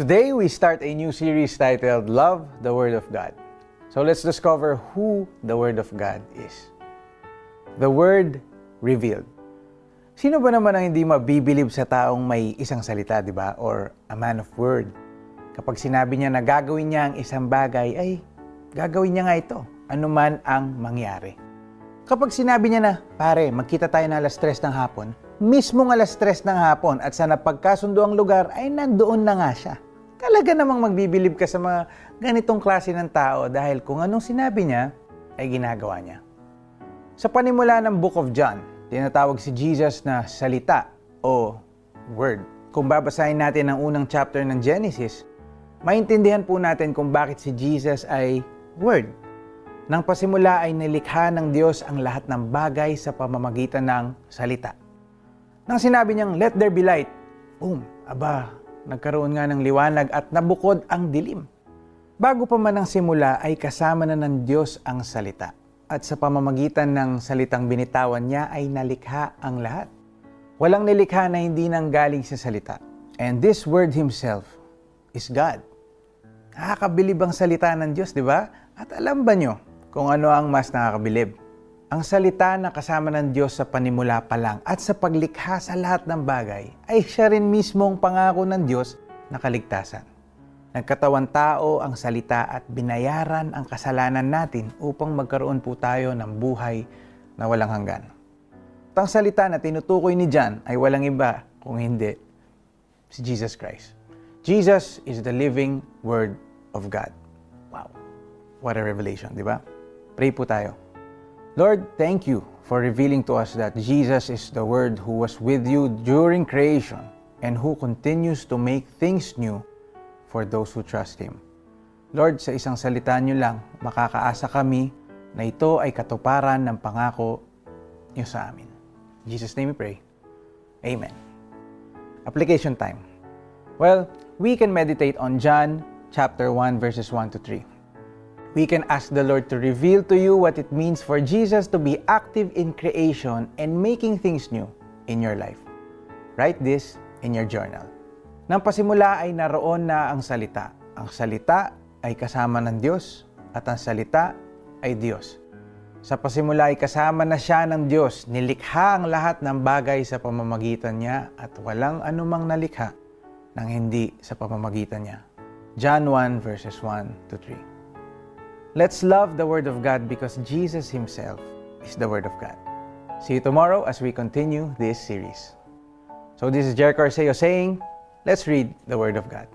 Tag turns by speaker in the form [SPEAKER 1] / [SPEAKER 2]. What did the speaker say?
[SPEAKER 1] Today, we start a new series titled Love the Word of God. So let's discover who the Word of God is. The Word revealed. Sino ba naman ang hindi mabibilib sa taong may isang salita, di ba? Or a man of word. Kapag sinabi niya na gagawin niya ang isang bagay, ay gagawin niya nga ito, anuman ang mangyari. Kapag sinabi niya na, pare, magkita tayo na 3:00 ng hapon, mismong 3:00 ng hapon at sa napagkasundo ang lugar ay nandoon na nga siya. Talaga namang magbibilib ka sa mga ganitong klase ng tao dahil kung anong sinabi niya, ay ginagawa niya. Sa panimula ng Book of John, tinatawag si Jesus na salita o word. Kung babasahin natin ang unang chapter ng Genesis, maintindihan po natin kung bakit si Jesus ay word. Nang pasimula ay nilikha ng Diyos ang lahat ng bagay sa pamamagitan ng salita. Nang sinabi niyang, let there be light, boom, nagkaroon nga ng liwanag at nabukod ang dilim. Bago pa man ang simula ay kasama na ng Diyos ang salita. At sa pamamagitan ng salitang binitawan niya ay nalikha ang lahat. Walang nilikha na hindi nanggaling sa salita. And this word himself is God. Nakakabilib ang salita ng Diyos, di ba? At alam ba nyo kung ano ang mas nakakabilib? Ang salita na kasama ng Diyos sa panimula pa lang at sa paglikha sa lahat ng bagay ay siya rin mismong pangako ng Diyos na kaligtasan. Nagkatawan tao ang salita at binayaran ang kasalanan natin upang magkaroon po tayo ng buhay na walang hanggan. At ang salita na tinutukoy ni John ay walang iba kung hindi si Jesus Christ. Jesus is the living Word of God. Wow! What a revelation, di ba? Pray po tayo. Lord, thank you for revealing to us that Jesus is the Word who was with you during creation and who continues to make things new for those who trust Him. Lord, sa isang salita niyo lang, makakaasa kami na ito ay katuparan ng pangako niyo sa amin. In Jesus' name we pray. Amen. Application time. Well, we can meditate on John chapter 1 verses 1 to 3. We can ask the Lord to reveal to you what it means for Jesus to be active in creation and making things new in your life. Write this in your journal. Nang pasimula ay naroon na ang salita. Ang salita ay kasama ng Diyos at ang salita ay Diyos. Sa pasimula ay kasama na siya ng Diyos. Nilikha ang lahat ng bagay sa pamamagitan niya at walang anumang nalikha nang hindi sa pamamagitan niya. John 1 verses 1 to 3. Let's love the Word of God because Jesus Himself is the Word of God. See you tomorrow as we continue this series. So this is Jericho Arceo saying, let's read the Word of God.